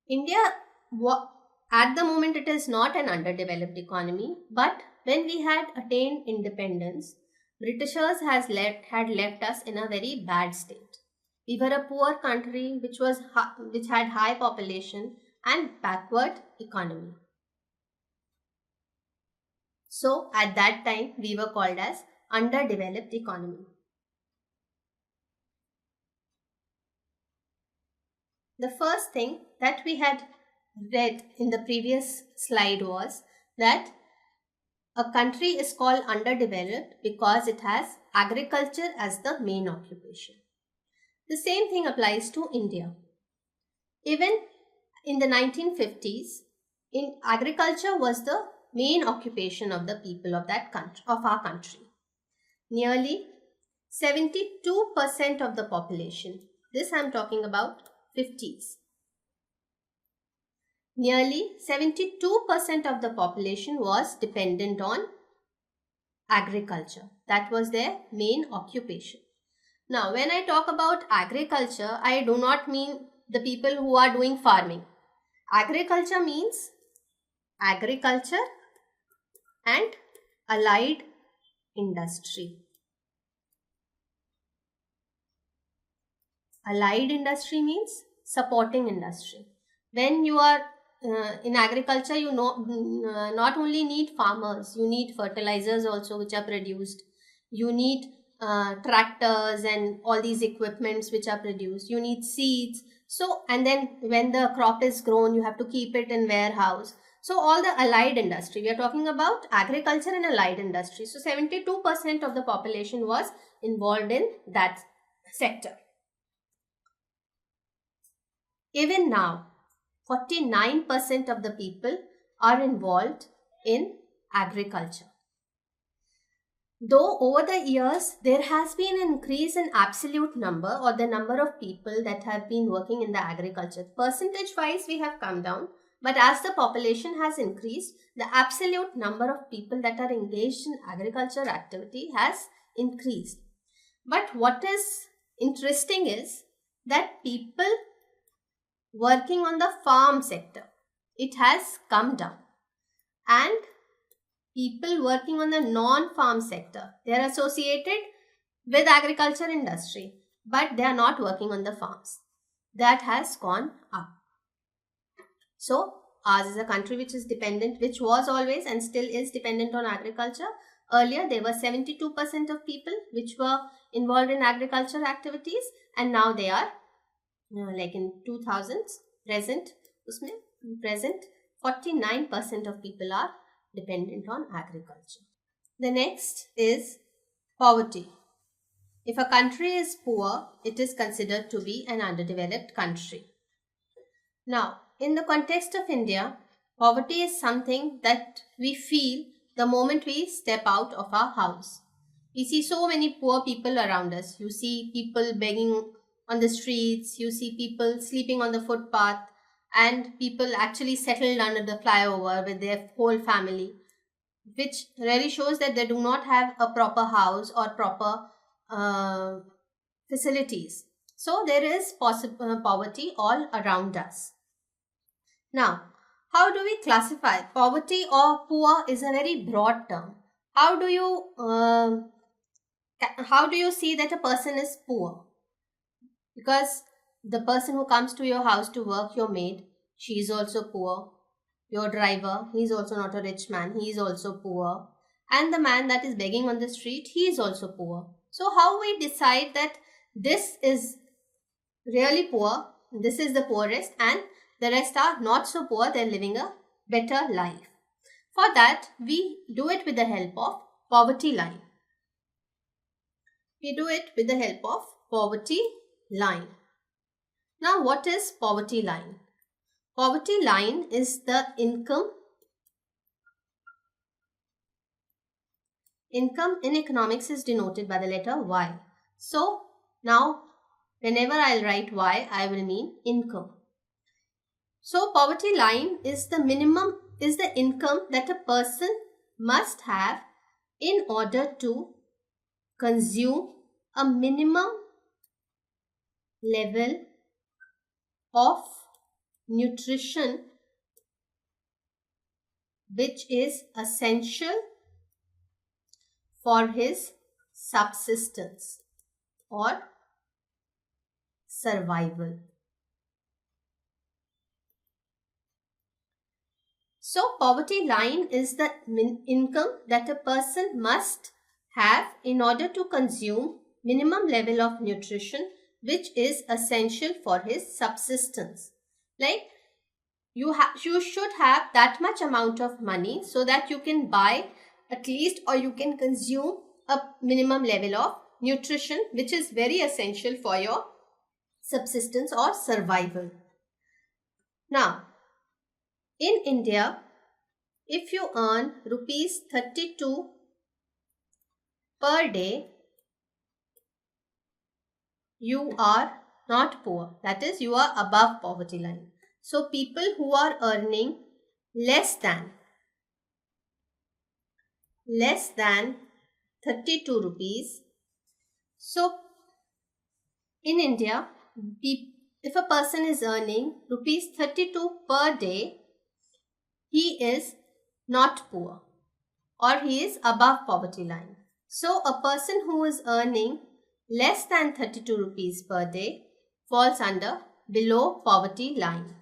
India, at the moment, it is not an underdeveloped economy, but when we had attained independence, Britishers had left us in a very bad state. We were a poor country which had high population and backward economy. So at that time, we were called as underdeveloped economy. The first thing that we had read in the previous slide was that a country is called underdeveloped because it has agriculture as the main occupation. The same thing applies to India. Even in the 1950s, agriculture was the main occupation of the people of that country, of our country. Nearly 72% of the population, this I am talking about 50s. Nearly 72% of the population was dependent on agriculture. That was their main occupation. Now, when I talk about agriculture, I do not mean the people who are doing farming. Agriculture means agriculture and allied industry. Allied industry means supporting industry. When you are in agriculture, you know, not only need farmers, you need fertilizers also which are produced. You need tractors and all these equipments which are produced. You need seeds. So, and then when the crop is grown, you have to keep it in warehouse. So all the allied industry, we are talking about agriculture and allied industry. So 72% of the population was involved in that sector. Even now, 49% of the people are involved in agriculture. Though over the years, there has been an increase in absolute number or the number of people that have been working in the agriculture. Percentage wise, we have come down. But as the population has increased, the absolute number of people that are engaged in agriculture activity has increased. But what is interesting is that people working on the farm sector, it has come down, and people working on the non-farm sector, they are associated with agriculture industry, but they are not working on the farms. That has gone up. So ours is a country which is dependent, which was always and still is dependent on agriculture. Earlier there were 72% of people which were involved in agriculture activities, and now they are like in 2000s present 49% of people are dependent on agriculture. The next is poverty. If a country is poor, it is considered to be an underdeveloped country. Now, in the context of India, poverty is something that we feel the moment we step out of our house. We see so many poor people around us. You see people begging on the streets, you see people sleeping on the footpath, and people actually settled under the flyover with their whole family, which really shows that they do not have a proper house or proper facilities. So there is poverty all around us. Now, how do we classify poverty or poor? Is a very broad term. How do you see that a person is poor? Because the person who comes to your house to work, your maid, she is also poor. Your driver, he is also not a rich man, he is also poor. And the man that is begging on the street, he is also poor. So how we decide that this is really poor, this is the poorest, and the rest are not so poor, they are living a better life? For that, we do it with the help of poverty line. We do it with the help of poverty line. Now, what is poverty line? Poverty line is the income. Income in economics is denoted by the letter Y. So, now whenever I'll write Y, I will mean income. So, poverty line is the minimum, is the income that a person must have in order to consume a minimum level of nutrition which is essential for his subsistence or survival. So, poverty line is the income that a person must have in order to consume minimum level of nutrition which is essential for his subsistence. Like you should have that much amount of money so that you can buy at least, or you can consume a minimum level of nutrition which is very essential for your subsistence or survival. Now, in India, if you earn rupees 32 per day, you are not poor. That is, you are above poverty line. So, people who are earning less than 32 rupees. So, in India, if a person is earning rupees 32 per day, he is not poor or he is above poverty line. So, a person who is earning less than 32 rupees per day falls under below poverty line.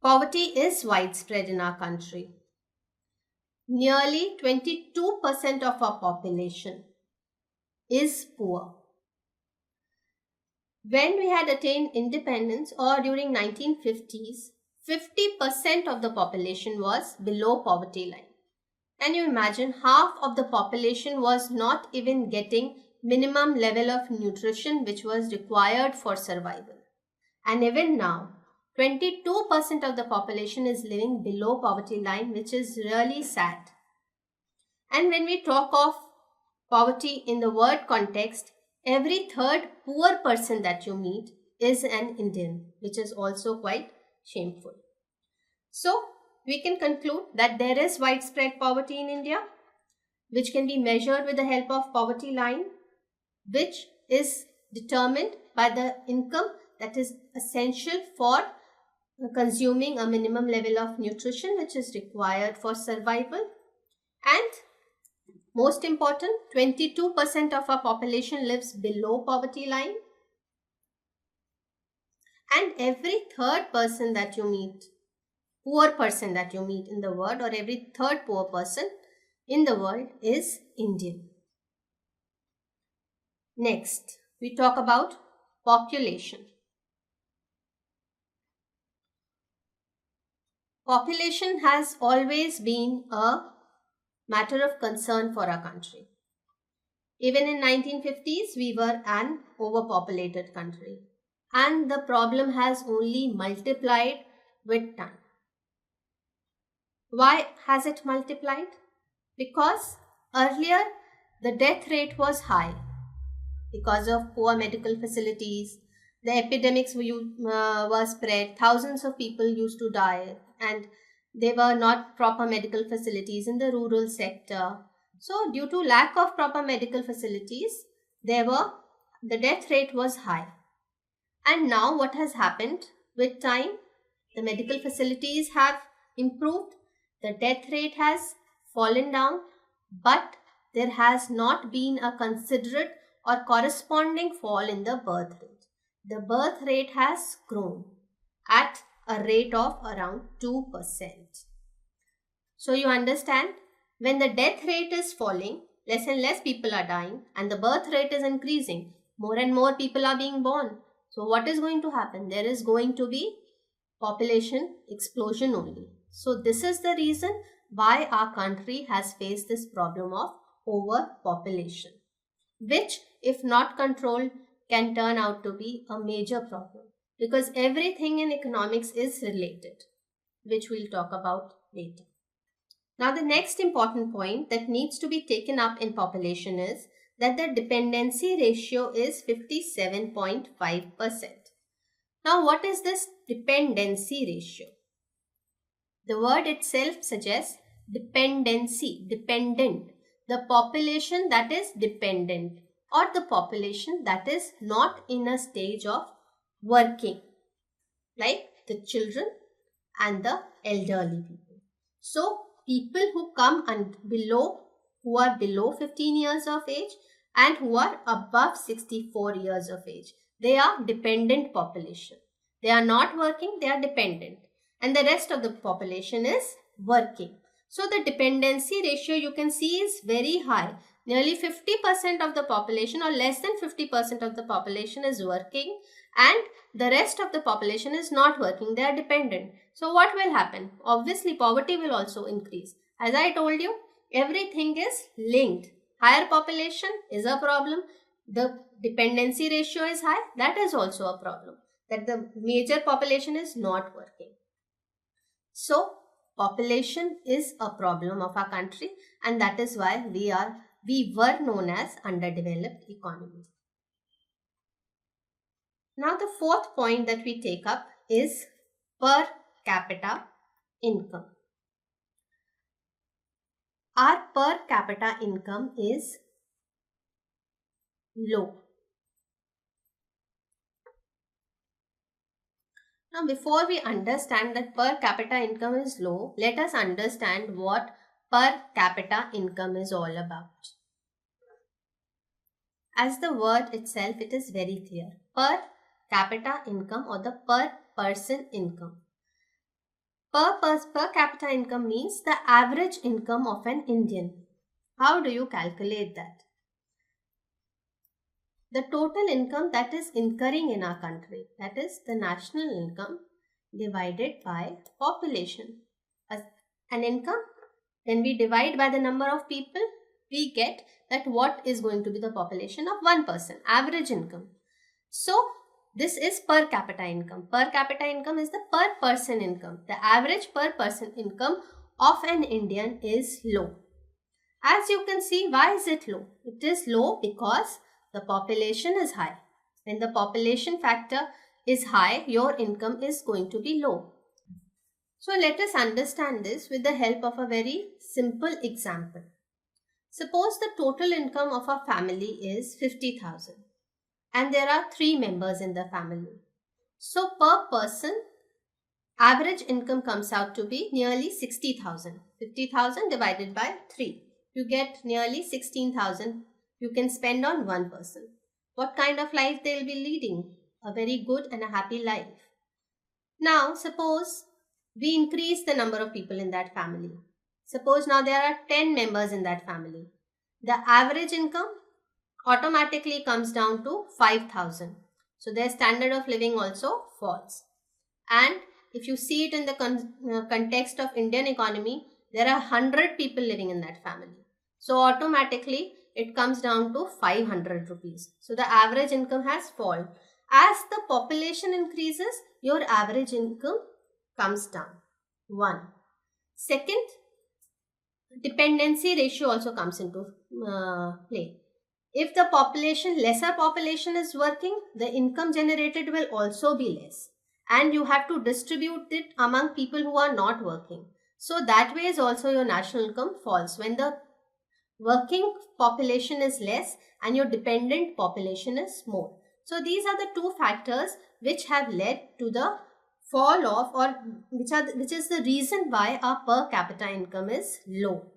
Poverty is widespread in our country. Nearly 22% of our population is poor. When we had attained independence or during 1950s, 50% of the population was below poverty line. Can you imagine? Half of the population was not even getting minimum level of nutrition which was required for survival. And even now, 22% of the population is living below poverty line, which is really sad. And when we talk of poverty in the word context, every third poor person that you meet is an Indian, which is also quite shameful. So, we can conclude that there is widespread poverty in India, which can be measured with the help of poverty line, which is determined by the income that is essential for consuming a minimum level of nutrition which is required for survival. And most important, 22% of our population lives below poverty line. And every third person that you meet, poor person that you meet in the world, or every third poor person in the world is Indian. Next, we talk about population. Population has always been a matter of concern for our country. Even in 1950s, we were an overpopulated country, and the problem has only multiplied with time. Why has it multiplied? Because earlier the death rate was high because of poor medical facilities. The epidemics were spread. Thousands of people used to die, and there were not proper medical facilities in the rural sector. So, due to lack of proper medical facilities, the death rate was high. And now what has happened with time? The medical facilities have improved. The death rate has fallen down, but there has not been a considerate or corresponding fall in the birth rate. The birth rate has grown at a rate of around 2%. So you understand, when the death rate is falling, less and less people are dying, and the birth rate is increasing, more and more people are being born. So what is going to happen? There is going to be population explosion only. So this is the reason why our country has faced this problem of overpopulation, which, if not controlled, can turn out to be a major problem, because everything in economics is related, which we'll talk about later. Now, the next important point that needs to be taken up in population is that the dependency ratio is 57.5%. Now, what is this dependency ratio? The word itself suggests dependency, dependent, the population that is dependent, or the population that is not in a stage of working, like the children and the elderly people. So people who come and who are below 15 years of age and who are above 64 years of age, they are dependent population. They are not working, they are dependent. And the rest of the population is working. So the dependency ratio you can see is very high. Nearly 50% of the population or less than 50% of the population is working, and the rest of the population is not working. They are dependent. So what will happen? Obviously poverty will also increase. As I told you, everything is linked. Higher population is a problem. The dependency ratio is high. That is also a problem. That the major population is not working. So population is a problem of our country, and that is why we were known as underdeveloped economy. Now the fourth point that we take up is per capita income. Our per capita income is low. Now before we understand that per capita income is low, let us understand what per capita income is all about. As the word itself, it is very clear. Per capita income or the per person income. Per capita income means the average income of an Indian. How do you calculate that? The total income that is incurring in our country, that is the national income divided by population. An income, when we divide by the number of people, we get that what is going to be the population of one person, average income. So this is per capita income. Per capita income is the per person income. The average per person income of an Indian is low. As you can see, why is it low? It is low because the population is high. When the population factor is high, your income is going to be low. So let us understand this with the help of a very simple example. Suppose the total income of a family is 50,000 and there are 3 members in the family. So per person, average income comes out to be nearly 60,000. 50,000 divided by 3. You get nearly 16,000 you can spend on one person. What kind of life they will be leading? A very good and a happy life. Now suppose we increase the number of people in that family. Suppose now there are 10 members in that family. The average income automatically comes down to 5,000. So their standard of living also falls. And if you see it in the context of Indian economy, there are 100 people living in that family. So automatically it comes down to 500 rupees. So the average income has fallen. As the population increases, your average income comes down. 1. Second, dependency ratio also comes into play. If the lesser population is working, the income generated will also be less. And you have to distribute it among people who are not working. So that way is also your national income falls. When the working population is less and your dependent population is more. So these are the 2 factors which have led to the fall off, or which is the reason why our per capita income is low.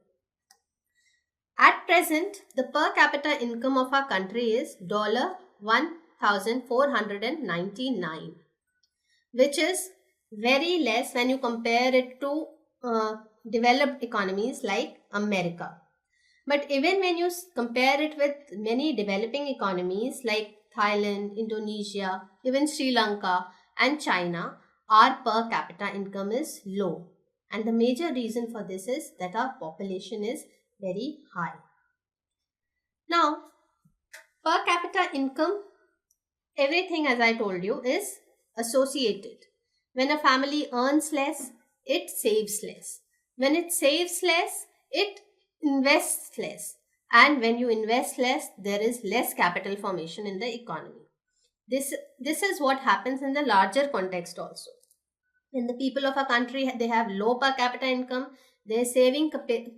At present, the per capita income of our country is $1,499, which is very less when you compare it to developed economies like America. But even when you compare it with many developing economies like Thailand, Indonesia, even Sri Lanka and China, our per capita income is low. And the major reason for this is that our population is very high. Now, per capita income, everything as I told you is associated. When a family earns less, it saves less. When it saves less, it invests less. And when you invest less, there is less capital formation in the economy. This is what happens in the larger context also. When the people of a country, they have low per capita income, their saving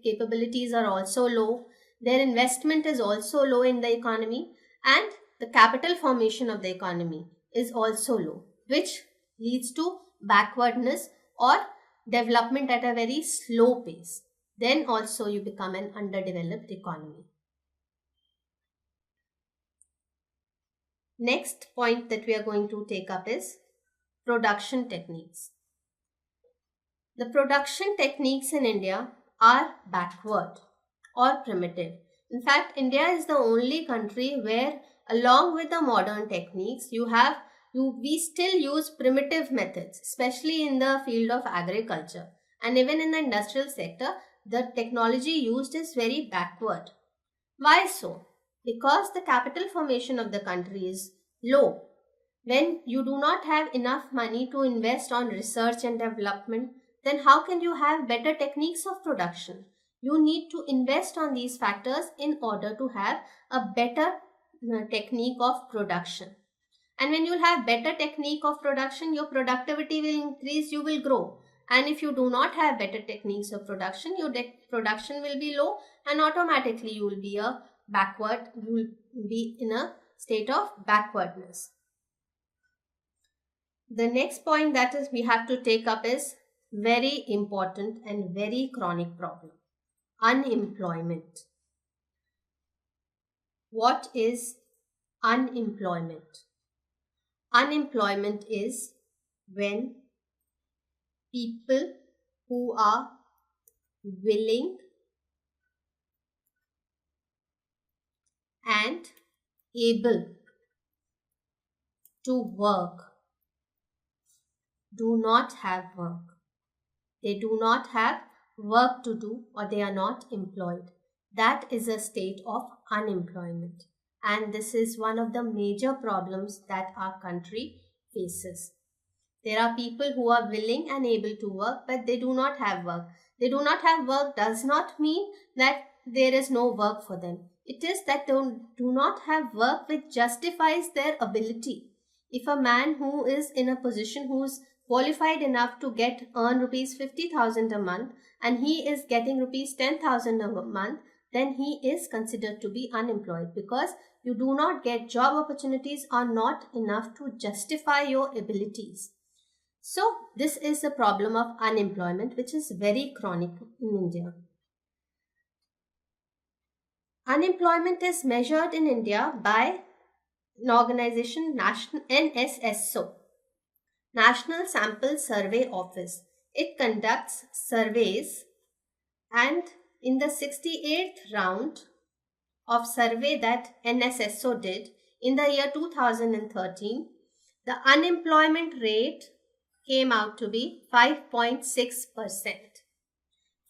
capabilities are also low, their investment is also low in the economy, and the capital formation of the economy is also low, which leads to backwardness or development at a very slow pace. Then also you become an underdeveloped economy. Next point that we are going to take up is production techniques. The production techniques in India are backward or primitive. In fact, India is the only country where, along with the modern techniques, we still use primitive methods, especially in the field of agriculture. And even in the industrial sector, the technology used is very backward. Why so? Because the capital formation of the country is low. When you do not have enough money to invest on research and development, then how can you have better techniques of production? You need to invest on these factors in order to have a better technique of production. And when you have better technique of production, your productivity will increase, you will grow. And if you do not have better techniques of production, your production will be low, and automatically you will be in a state of backwardness. The next point that is we have to take up is very important and very chronic problem: unemployment. What is unemployment? Unemployment is when people who are willing and able to work do not have work. They do not have work to do, or they are not employed. That is a state of unemployment. And this is one of the major problems that our country faces. There are people who are willing and able to work, but they do not have work. They do not have work does not mean that there is no work for them. It is that they do not have work which justifies their ability. If a man who is in a position, who is qualified enough to earn rupees 50,000 a month, and he is getting rupees 10,000 a month, then he is considered to be unemployed, because you do not get job opportunities are not enough to justify your abilities. So this is the problem of unemployment, which is very chronic in India. Unemployment is measured in India by an organization, NSSO, National Sample Survey Office. It conducts surveys, and in the 68th round of survey that NSSO did in the year 2013, the unemployment rate came out to be 5.6%.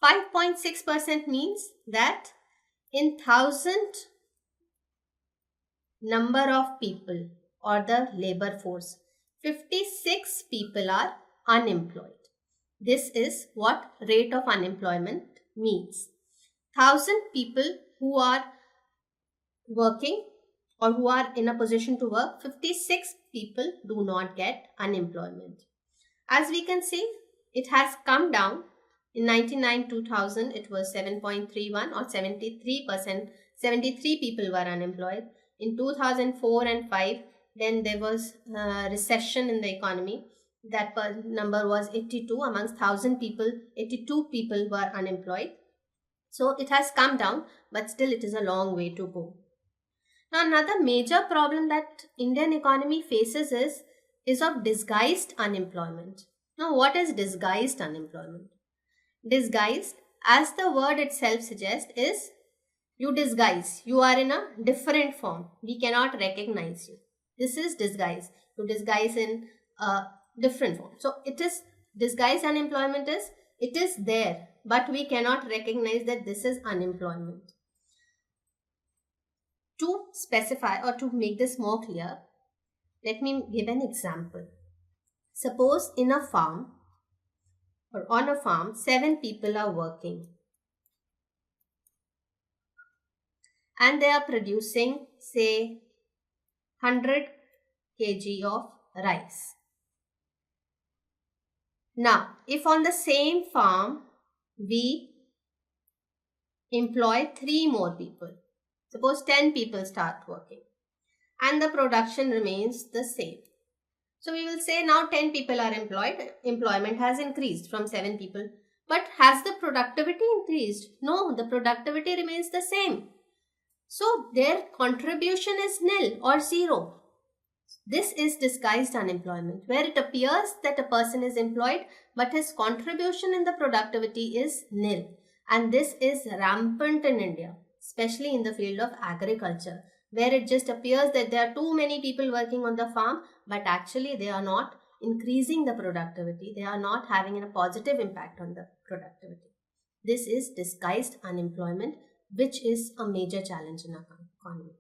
5.6% means that in 1,000 number of people or the labor force, 56 people are unemployed. This is what rate of unemployment means. 1,000 people who are working or who are in a position to work, 56 people do not get unemployment. As we can see, it has come down. In 1999-2000, it was 7.31 or 73%. 73 people were unemployed. In 2004 and 5, then there was a recession in the economy. That number was 82. Amongst 1,000 people, 82 people were unemployed. So it has come down, but still it is a long way to go. Now, another major problem that Indian economy faces is of disguised unemployment. Now, what is disguised unemployment? Disguised, as the word itself suggests, is you disguise. You are in a different form. We cannot recognize you. This is disguise. You disguise in a different form. So, it is disguised unemployment is, it is there, but we cannot recognize that this is unemployment. To specify or to make this more clear, let me give an example. Suppose in a farm or on a farm, 7 people are working and they are producing, say, 100 kg of rice. Now, if on the same farm we employ 3 more people, suppose 10 people start working and the production remains the same. So we will say now 10 people are employed. Employment has increased from 7 people. But has the productivity increased? No, the productivity remains the same. So their contribution is nil or zero. This is disguised unemployment, where it appears that a person is employed but his contribution in the productivity is nil. And this is rampant in India, especially in the field of agriculture, where it just appears that there are too many people working on the farm, but actually they are not increasing the productivity, they are not having a positive impact on the productivity. This is disguised unemployment, which is a major challenge in our economy.